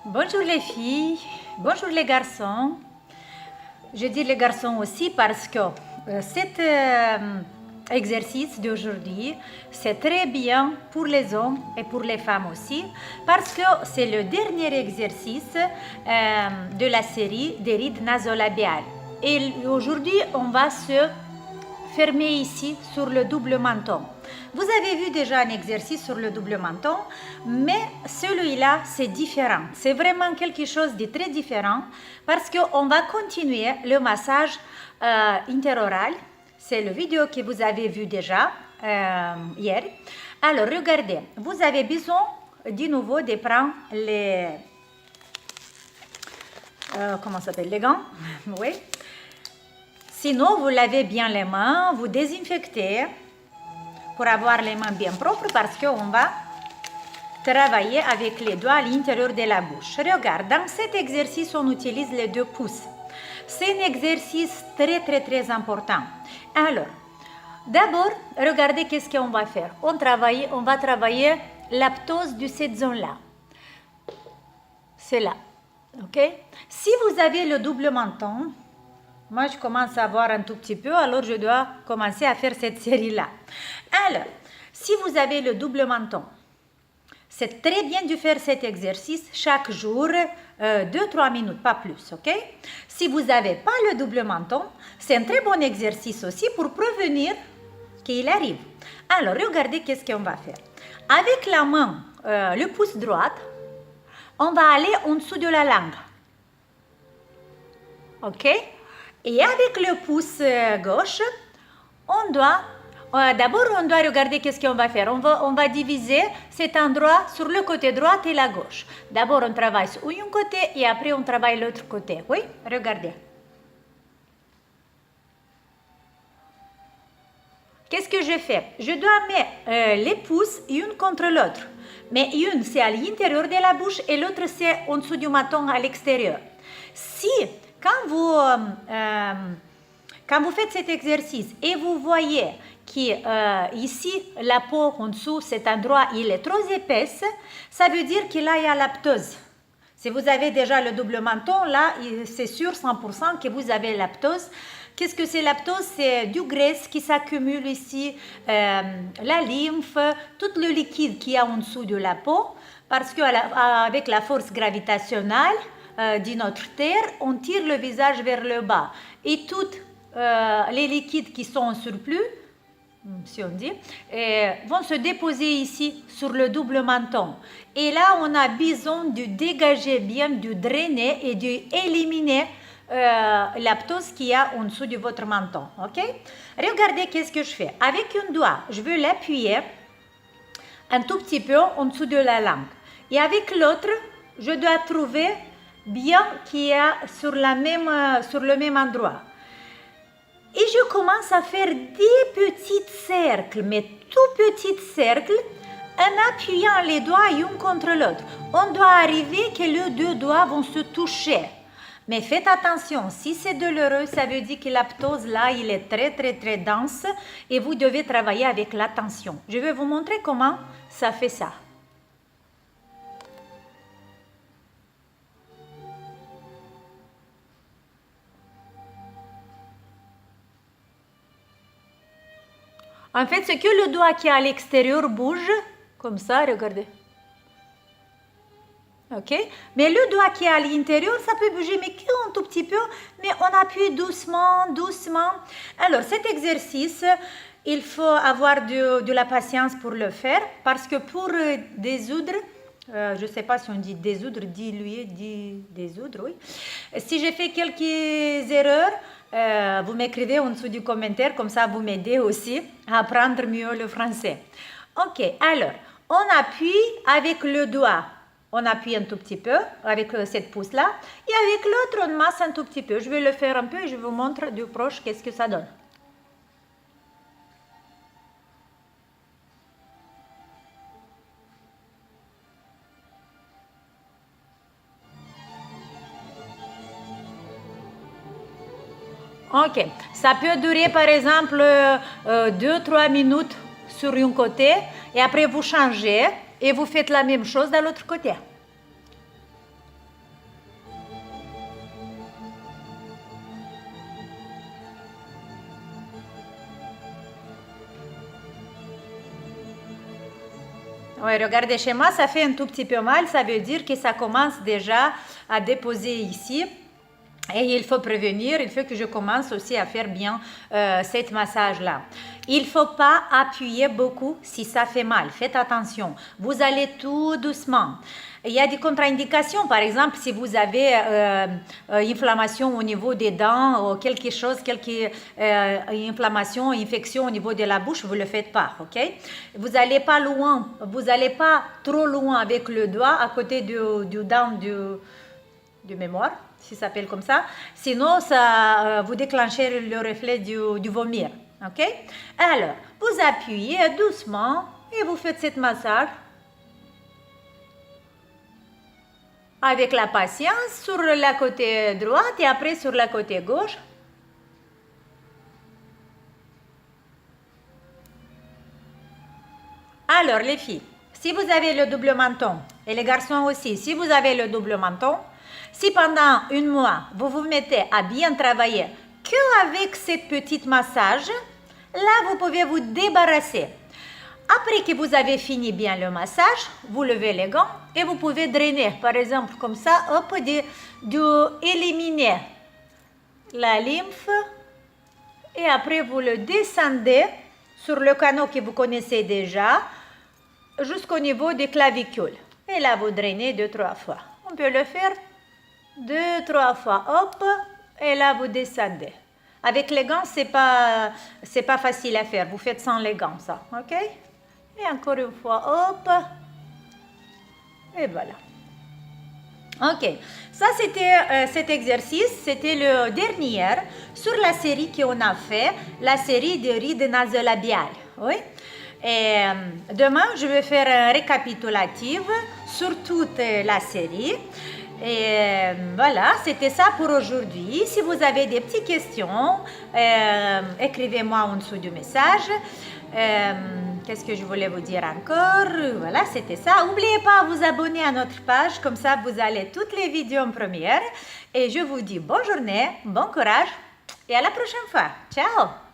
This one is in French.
Bonjour les filles, bonjour les garçons. Je dis les garçons aussi parce que cet exercice d'aujourd'hui, c'est très bien pour les hommes et pour les femmes aussi, parce que c'est le dernier exercice de la série des rides nasolabiales. Et aujourd'hui, on va se fermer ici sur le double menton. Vous avez vu déjà un exercice sur le double menton, mais celui-là, c'est différent. C'est vraiment quelque chose de très différent parce qu'on va continuer le massage interoral. C'est le vidéo que vous avez vu déjà hier. Alors, regardez, vous avez besoin de nouveau de prendre les... comment ça s'appelle? Les gants. Oui. Sinon, vous lavez bien les mains, vous désinfectez pour avoir les mains bien propres parce qu'on va travailler avec les doigts à l'intérieur de la bouche. Regarde, dans cet exercice, on utilise les 2 pouces. C'est un exercice très important. Alors, d'abord, regardez qu'est-ce qu'on va faire. On va travailler l'aptose de cette zone-là. C'est là. Ok? Si vous avez le double menton, moi, je commence à voir un tout petit peu, alors je dois commencer à faire cette série-là. Alors, si vous avez le double menton, c'est très bien de faire cet exercice chaque jour, 2-3 minutes, pas plus, ok? Si vous n'avez pas le double menton, c'est un très bon exercice aussi pour prévenir qu'il arrive. Alors, regardez qu'est-ce qu'on va faire. Avec la main, le pouce droit, on va aller en dessous de la langue. Ok? Et avec le pouce gauche, on doit, d'abord on doit regarder qu'est-ce qu'on va faire. On va diviser cet endroit sur le côté droit et la gauche. D'abord on travaille sur un côté et après on travaille l'autre côté. Oui, regardez. Qu'est-ce que je fais? Je dois mettre les pouces une contre l'autre. Mais une c'est à l'intérieur de la bouche et l'autre c'est en dessous du menton à l'extérieur. Si quand vous faites cet exercice et vous voyez qu'ici, la peau en dessous, cet endroit, il est trop épaisse, ça veut dire qu'il y a l'aptose. Si vous avez déjà le double menton, là, c'est sûr 100% que vous avez l'aptose. Qu'est-ce que c'est l'aptose? C'est du graisse qui s'accumule ici, la lymphe, tout le liquide qu'il y a en dessous de la peau, parce qu'avec la force gravitationnelle, de notre terre, on tire le visage vers le bas. Et tous les liquides qui sont en surplus, si on dit, vont se déposer ici sur le double menton. Et là, on a besoin de dégager bien, de drainer et d'éliminer l'aptose qu'il y a en dessous de votre menton. Ok? Regardez qu'est-ce que je fais. Avec un doigt, je veux l'appuyer un tout petit peu en dessous de la langue. Et avec l'autre, je dois trouver bien qu'il y a sur le même endroit. Et je commence à faire des petits cercles, mais tout petits cercles, en appuyant les doigts l'un contre l'autre. On doit arriver que les 2 doigts vont se toucher. Mais faites attention, si c'est douloureux, ça veut dire que l'aptose là, il est très dense et vous devez travailler avec la tension. Je vais vous montrer comment ça fait ça. En fait, c'est que le doigt qui est à l'extérieur bouge, comme ça, regardez. Ok? Mais le doigt qui est à l'intérieur, ça peut bouger, mais qu'un tout petit peu, mais on appuie doucement. Alors, cet exercice, il faut avoir de la patience pour le faire, parce que pour dissoudre, je ne sais pas si on dit dissoudre, diluer, dissoudre, oui. Si j'ai fait quelques erreurs, vous m'écrivez en dessous du commentaire, comme ça vous m'aidez aussi à apprendre mieux le français. Ok, alors, on appuie avec le doigt, on appuie un tout petit peu avec cette pouce-là, et avec l'autre, on masse un tout petit peu. Je vais le faire un peu et je vous montre du proche qu'est-ce que ça donne. Ok, ça peut durer par exemple 2-3 minutes sur un côté et après vous changez et vous faites la même chose de l'autre côté. Oui, regardez, chez moi, ça fait un tout petit peu mal. Ça veut dire que ça commence déjà à déposer ici. Et il faut prévenir, il faut que je commence aussi à faire bien cette massage-là. Il ne faut pas appuyer beaucoup si ça fait mal. Faites attention. Vous allez tout doucement. Il y a des contre-indications. Par exemple, si vous avez inflammation au niveau des dents ou quelque chose, inflammation, infection au niveau de la bouche, vous ne le faites pas. Ok? Vous n'allez pas loin. Vous n'allez pas trop loin avec le doigt à côté du dent du mémoire, si ça s'appelle comme ça. Sinon, ça vous déclenchez le reflet du vomir. Ok? Alors, vous appuyez doucement et vous faites cette massage avec la patience sur le côté droit et après sur le côté gauche. Alors, les filles, si vous avez le double menton, et les garçons aussi, si vous avez le double menton, si pendant un mois, vous vous mettez à bien travailler qu'avec cette petite massage, là, vous pouvez vous débarrasser. Après que vous avez fini bien le massage, vous levez les gants et vous pouvez drainer. Par exemple, comme ça, hop, éliminer la lymphe. Et après, vous le descendez sur le canal que vous connaissez déjà, jusqu'au niveau des clavicules. Et là, vous drainez 2-3 fois. On peut le faire 2-3 fois, hop, et là, vous descendez. Avec les gants, c'est pas facile à faire. Vous faites sans les gants, ça, ok? Et encore une fois, hop, et voilà. Ok, ça c'était cet exercice, c'était le dernier sur la série qu'on a fait, la série de rides nasolabiales. Oui. Et demain, je vais faire un récapitulatif sur toute la série. Et voilà, c'était ça pour aujourd'hui. Si vous avez des petites questions, écrivez-moi en dessous du message. Qu'est-ce que je voulais vous dire encore? Voilà, c'était ça. N'oubliez pas de vous abonner à notre page, comme ça vous allez toutes les vidéos en première. Et je vous dis bonne journée, bon courage et à la prochaine fois. Ciao!